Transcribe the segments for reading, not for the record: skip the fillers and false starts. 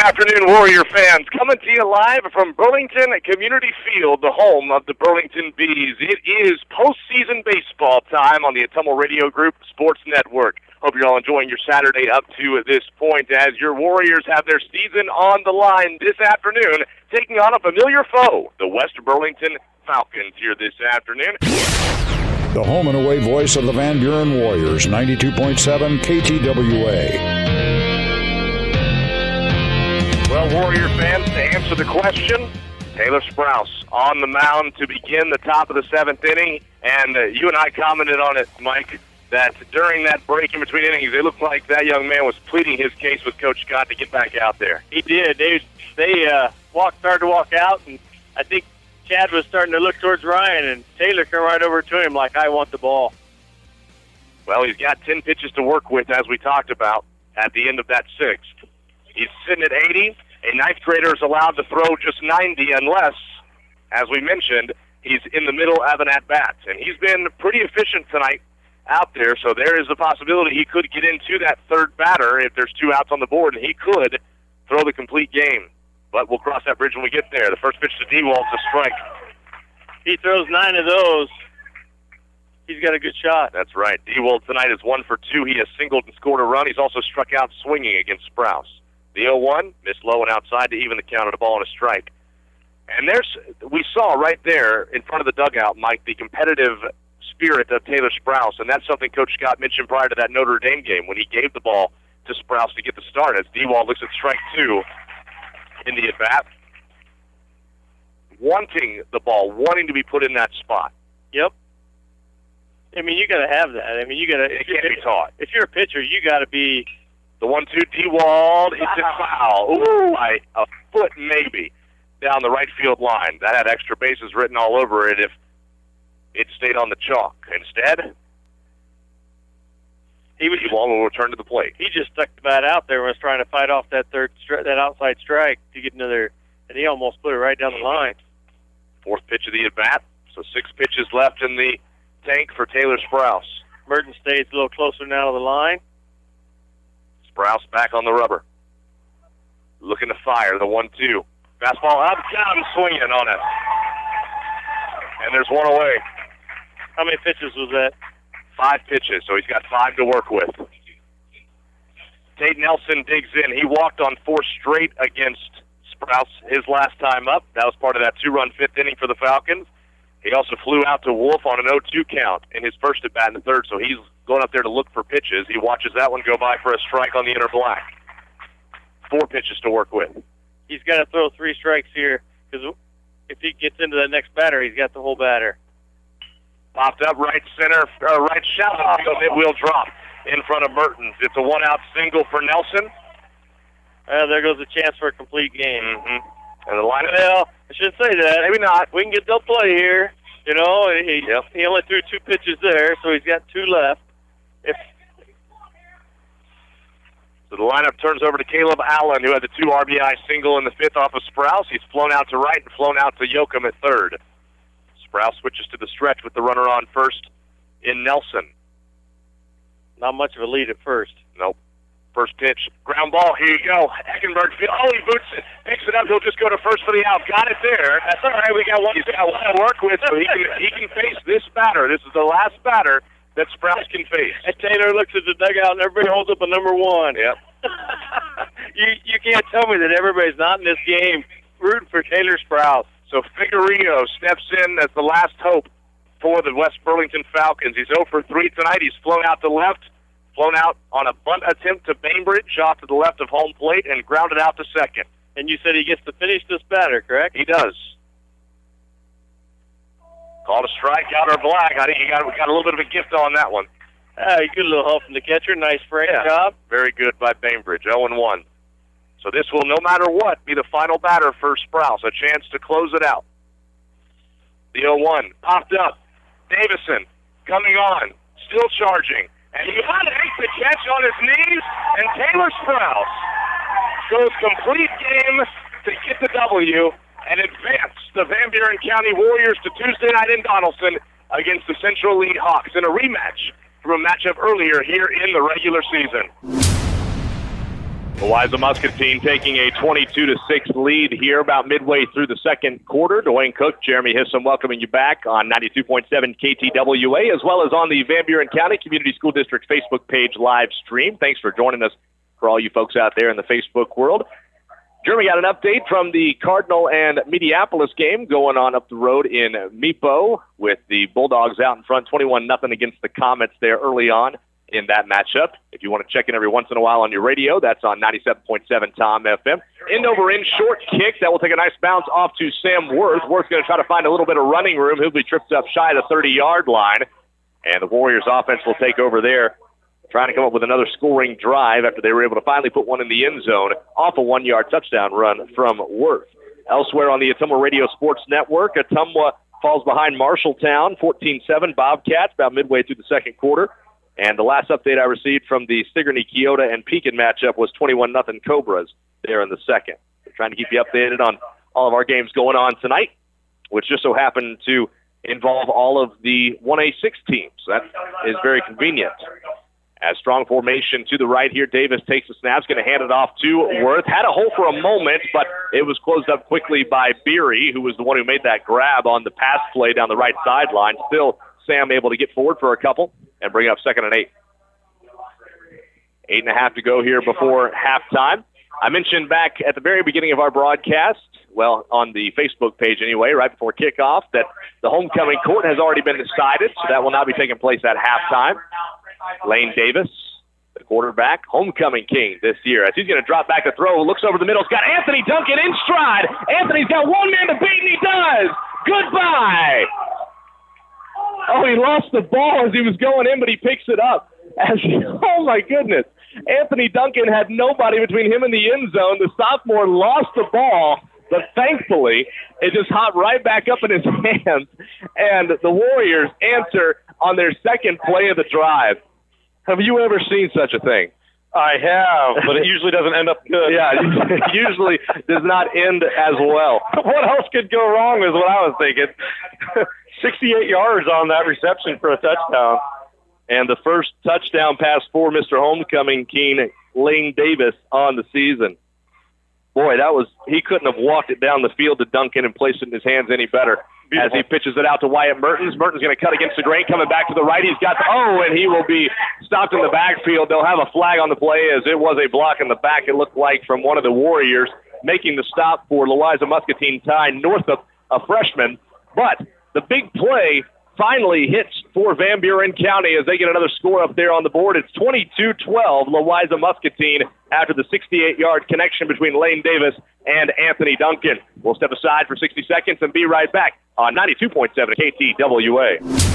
afternoon, Warrior fans. Coming to you live from Burlington Community Field, the home of the Burlington Bees. It is postseason baseball time on the Atummel Radio Group Sports Network. Hope you're all enjoying your Saturday up to this point as your Warriors have their season on the line this afternoon, taking on a familiar foe, the West Burlington Falcons, here this afternoon. The home and away voice of the Van Buren Warriors, 92.7 KTWA. Well, Warrior fans, to answer the question, Taylor Sprouse on the mound to begin the top of the seventh inning. And you and I commented on it, Mike, that during that break in between innings, it looked like that young man was pleading his case with Coach Scott to get back out there. He did. They started to walk out, and I think Chad was starting to look towards Ryan, and Taylor came right over to him like, I want the ball. Well, he's got 10 pitches to work with, as we talked about, at the end of that sixth. He's sitting at 80. A ninth grader is allowed to throw just 90 unless, as we mentioned, he's in the middle of an at-bat. And he's been pretty efficient tonight out there, so there is a possibility he could get into that third batter if there's two outs on the board, and he could throw the complete game. But we'll cross that bridge when we get there. The first pitch to Dewayne to strike. He throws 9 of those. He's got a good shot. That's right. Dewayne tonight is 1 for 2. He has singled and scored a run. He's also struck out swinging against Sprouse. The 0-1, missed low and outside to even the count of the ball and a strike. And we saw right there in front of the dugout, Mike, the competitive spirit of Taylor Sprouse, and that's something Coach Scott mentioned prior to that Notre Dame game when he gave the ball to Sprouse to get the start as Dewayne looks at strike 2 in the at-bat. Wanting the ball, wanting to be put in that spot. Yep. I mean, you got to have that. I mean, you got to. It can't be taught. If you're a pitcher, you got to be. The 1-2, Dewayne hits it foul. Ooh, by a foot maybe down the right field line. That had extra bases written all over it if it stayed on the chalk. Instead, Dewayne will return to the plate. He just stuck the bat out there and was trying to fight off that that outside strike to get another, and he almost put it right down the line. Fourth pitch of the at-bat, so 6 pitches left in the tank for Taylor Sprouse. Merton stays a little closer now to the line. Sprouse back on the rubber. Looking to fire the 1-2. Fastball up, down, swinging on it. And there's one away. How many pitches was that? 5 pitches, so he's got 5 to work with. Tate Nelson digs in. He walked on 4 straight against Sprouse his last time up. That was part of that 2-run 5th inning for the Falcons. He also flew out to Wolf on an 0-2 count in his first at-bat in the third, so he's going up there to look for pitches. He watches that one go by for a strike on the inner black. 4 pitches to work with. He's got to throw 3 strikes here, because if he gets into that next batter, he's got the whole batter. Popped up right center, right shallow field, mid-wheel drop in front of Mertens. It's a 1-out single for Nelson. There goes a chance for a complete game. Mm-hmm. And the lineup. Well, I shouldn't say that. Maybe not. We can get double play here. You know, he only threw 2 pitches there, so he's got 2 left. So the lineup turns over to Caleb Allen, who had the 2 RBI single in the 5th off of Sprouse. He's flown out to right and flown out to Yoakum at third. Sprouse switches to the stretch with the runner on first in Nelson. Not much of a lead at first. Nope. First pitch, ground ball, here you go. Heckenberg, he boots it, picks it up, he'll just go to first for the out. Got it there. That's all right, we got one. He's got 1 to work with, so he can face this batter. This is the last batter that Sprouse can face. And Taylor looks at the dugout, and everybody holds up a number 1. Yep. You can't tell me that everybody's not in this game rooting for Taylor Sprouse. So Figueroa steps in as the last hope for the West Burlington Falcons. He's 0 for 3 tonight. He's flown out to left. Flown out on a bunt attempt to Bainbridge, off to the left of home plate, and grounded out to second. And you said he gets to finish this batter, correct? He does. Called a strikeout or black. I think we got a little bit of a gift on that one. Good little help from the catcher. Nice frame job. Very good by Bainbridge, 0-1. So this will, no matter what, be the final batter for Sprouse, a chance to close it out. The 0-1 popped up. Davison coming on, still charging. And he makes the catch on his knees, and Taylor Sprouse goes complete game to get the W and advance the Van Buren County Warriors to Tuesday night in Donaldson against the Central Lead Hawks in a rematch from a matchup earlier here in the regular season. Louisa Muscatine taking a 22-6 lead here about midway through the second quarter. Dewayne Cook, Jeremy Hissom welcoming you back on 92.7 KTWA, as well as on the Van Buren County Community School District Facebook page live stream. Thanks for joining us, for all you folks out there in the Facebook world. Jeremy got an update from the Cardinal and Mediapolis game going on up the road in Meepo, with the Bulldogs out in front 21-0 against the Comets there early on in that matchup. If you want to check in every once in a while on your radio, that's on 97.7 Tom FM. End over end short kick. That will take a nice bounce off to Sam Worth. Worth's going to try to find a little bit of running room. He'll be tripped up shy of the 30-yard line. And the Warriors offense will take over there, trying to come up with another scoring drive after they were able to finally put one in the end zone off a 1-yard touchdown run from Worth. Elsewhere on the Ottumwa Radio Sports Network, Ottumwa falls behind Marshalltown, 14-7 Bobcats, about midway through the second quarter. And the last update I received from the Sigourney, Keota, and Pekin matchup was 21-0 Cobras there in the second. We're trying to keep you updated on all of our games going on tonight, which just so happened to involve all of the 1A6 teams. That is very convenient. As strong formation to the right here, Davis takes the snap, going to hand it off to Worth. Had a hole for a moment, but it was closed up quickly by Beery, who was the one who made that grab on the pass play down the right sideline. Still, Sam able to get forward for a couple and bring up 2nd and 8. 8.5 to go here before halftime. I mentioned back at the very beginning of our broadcast, well, on the Facebook page anyway, right before kickoff, that the homecoming court has already been decided, so that will not be taking place at halftime. Lane Davis, the quarterback, homecoming king this year, as he's going to drop back to throw, looks over the middle, he's got Anthony Duncan in stride. Anthony's got one man to beat, and he does. Goodbye. Oh, he lost the ball as he was going in, but he picks it up. Oh, my goodness. Anthony Duncan had nobody between him and the end zone. The sophomore lost the ball, but thankfully it just hopped right back up in his hands, and the Warriors answer on their second play of the drive. Have you ever seen such a thing? I have, but it usually doesn't end up good. Yeah, it usually does not end as well. What else could go wrong is what I was thinking. 68 yards on that reception for a touchdown. And the first touchdown pass for Mr. Homecoming King, Lane Davis, on the season. Boy, he couldn't have walked it down the field to Duncan and placed it in his hands any better. Beautiful. As he pitches it out to Wyatt Mertens. Mertens going to cut against the grain, coming back to the right. He's got and he will be stopped in the backfield. They'll have a flag on the play, as it was a block in the back, it looked like, from one of the Warriors, making the stop for Louisa Muscatine Ty Northup, a freshman. But the big play finally hits for Van Buren County as they get another score up there on the board. It's 22-12, Louisa Muscatine, after the 68-yard connection between Lane Davis and Anthony Duncan. We'll step aside for 60 seconds and be right back on 92.7 KTWA.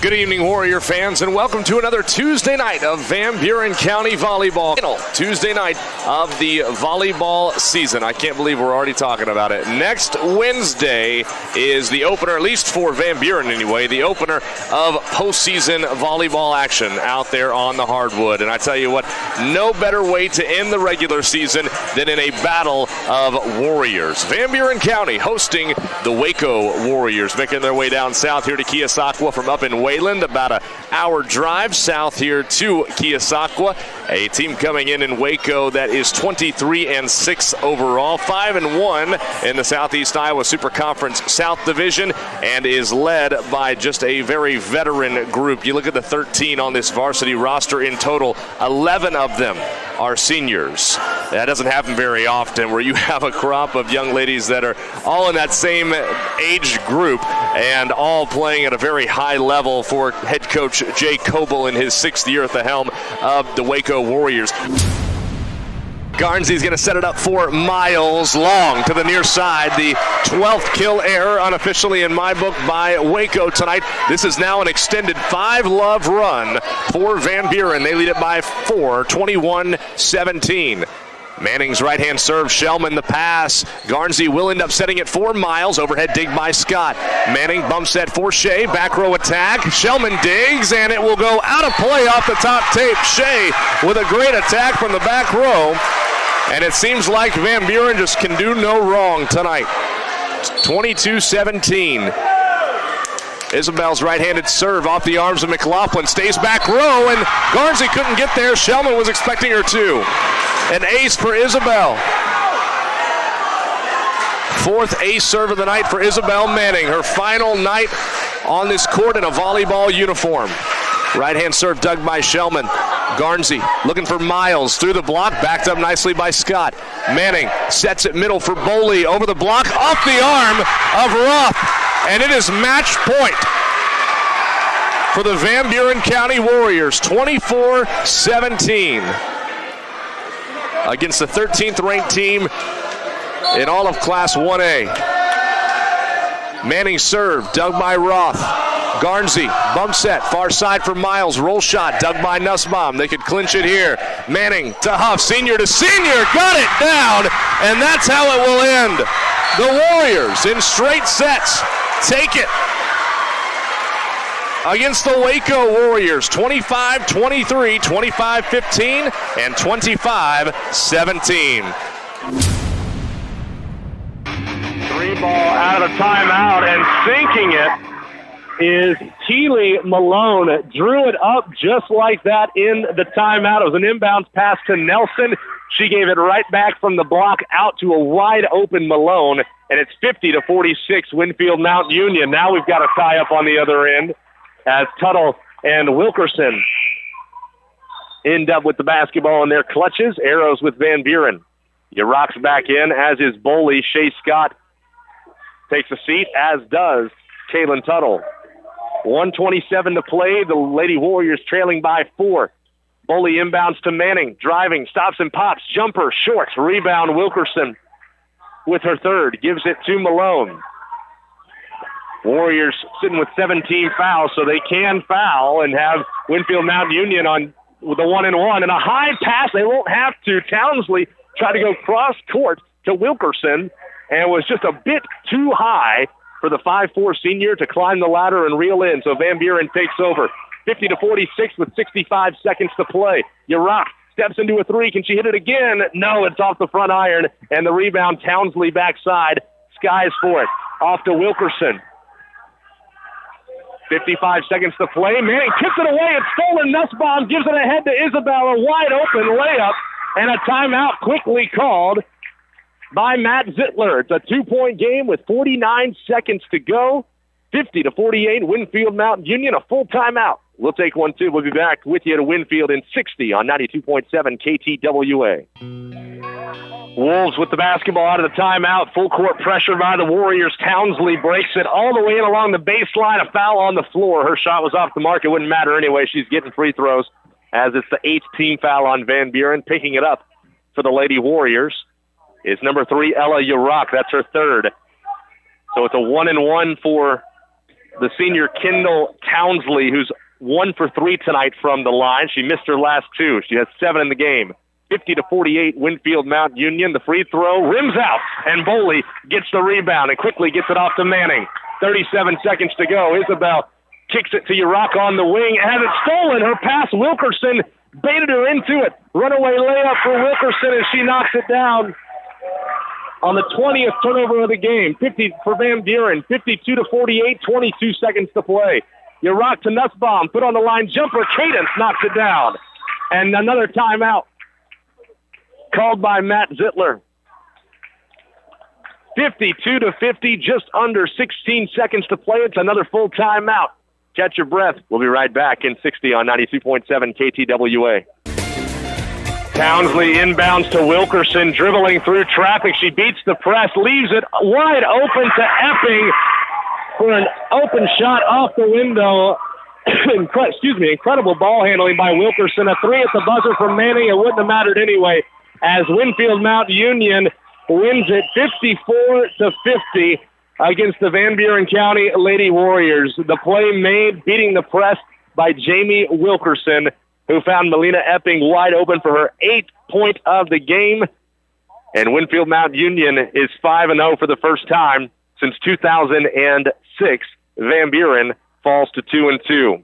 Good evening, Warrior fans, and welcome to another Tuesday night of Van Buren County volleyball. Tuesday night of the volleyball season. I can't believe we're already talking about it. Next Wednesday is the opener, at least for Van Buren anyway, the opener of postseason volleyball action out there on the hardwood. And I tell you what, no better way to end the regular season than in a battle of Warriors. Van Buren County hosting the Waco Warriors, making their way down south here to Keosauqua from up in Wayland, about an hour drive south here to Keosauqua. A team coming in Waco that is 23-6 overall, 5-1 in the Southeast Iowa Super Conference South Division, and is led by just a very veteran group. You look at the 13 on this varsity roster in total, 11 of them are seniors. That doesn't happen very often, where you have a crop of young ladies that are all in that same age group and all playing at a very high level for head coach Jay Coble in his 6th year at the helm of the Waco Warriors. Garnsey's going to set it up for Miles Long to the near side. The 12th kill error unofficially in my book by Waco tonight. This is now an extended 5-love run for Van Buren. They lead it by 4, 21-17. Manning's right-hand serve, Shellman the pass. Garnsey will end up setting it for Miles. Overhead dig by Scott. Manning bumps that for Shea. Back row attack. Shellman digs, and it will go out of play off the top tape. Shea with a great attack from the back row. And it seems like Van Buren just can do no wrong tonight. 22-17. Isabel's right-handed serve off the arms of McLaughlin. Stays back row, and Garnsey couldn't get there. Shellman was expecting her to. An ace for Isabel. Fourth ace serve of the night for Isabel Manning. Her final night on this court in a volleyball uniform. Right-hand serve dug by Shellman. Garnsey looking for Miles through the block, backed up nicely by Scott. Manning sets it middle for Boley, over the block, off the arm of Roth, and it is match point for the Van Buren County Warriors, 24-17 against the 13th ranked team in all of Class 1A. Manning serve, dug by Roth. Garnsey, bump set, far side for Miles, roll shot, dug by Nussbaum. They could clinch it here. Manning to Huff, senior to senior, got it down, and that's how it will end. The Warriors in straight sets take it against the Waco Warriors, 25-23, 25-15, and 25-17. Three ball out of the timeout, and sinking it is Keely Malone. Drew it up just like that in the timeout. It was an inbounds pass to Nelson. She gave it right back from the block out to a wide open Malone, and it's 50-46 Winfield Mount Union. Now we've got a tie up on the other end as Tuttle and Wilkerson end up with the basketball in their clutches. Arrows with Van Buren. Yurok's back in, as is Boley. Shea Scott takes a seat, as does Kaylin Tuttle. 1:27 to play. The Lady Warriors trailing by 4. Boley inbounds to Manning. Driving, stops and pops. Jumper, short. Rebound, Wilkerson with her third. Gives it to Malone. Warriors sitting with 17 fouls, so they can foul and have Winfield Mount Union on with a 1-and-1. And a high pass, they won't have to. Townsley tried to go cross court to Wilkerson and was just a bit too high for the 5'4 senior to climb the ladder and reel in. So Van Buren takes over. 50-46 with 65 seconds to play. Yurok steps into a three. Can she hit it again? No, it's off the front iron. And the rebound, Townsley backside. Skies for it. Off to Wilkerson. 55 seconds to play. Manning kicks it away. It's stolen. Nussbaum gives it ahead to Isabel. A wide open layup. And a timeout quickly called by Matt Zittler. It's a 2-point game with 49 seconds to go. 50-48, Winfield Mount Union, a full timeout. We'll take one, too. We'll be back with you to Winfield in 60 on 92.7 KTWA. Wolves with the basketball out of the timeout. Full court pressure by the Warriors. Townsley breaks it all the way in along the baseline. A foul on the floor. Her shot was off the mark. It wouldn't matter anyway. She's getting free throws as it's the 8th team foul on Van Buren. Picking it up for the Lady Warriors is number 3, Ella Yurok. That's her third. So it's a 1-and-1 for the senior Kendall Townsley, who's 1 for 3 tonight from the line. She missed her last 2. She has 7 in the game. 50-48, Winfield Mount Union. The free throw rims out, and Boley gets the rebound and quickly gets it off to Manning. 37 seconds to go. Isabel kicks it to Yurok on the wing. Has it stolen. Her pass, Wilkerson baited her into it. Runaway layup for Wilkerson, and she knocks it down on the 20th turnover of the game. 50 for Van Buren. 52-48, 22 seconds to play. Yurok to Nussbaum. Put on the line. Jumper. Cadence knocks it down. And another timeout called by Matt Zittler. 52-50, just under 16 seconds to play. It's another full timeout. Catch your breath. We'll be right back in 60 on 92.7 KTWA. Townsley inbounds to Wilkerson, dribbling through traffic. She beats the press, leaves it wide open to Epping for an open shot off the window. Incredible ball handling by Wilkerson. A three at the buzzer from Manning. It wouldn't have mattered anyway, as Winfield Mount Union wins it 54-50 against the Van Buren County Lady Warriors. The play made, beating the press by Jamie Wilkerson, who found Melina Epping wide open for her 8th point of the game. And Winfield Mount Union is 5-0 for the first time since 2006. Van Buren falls to 2-2.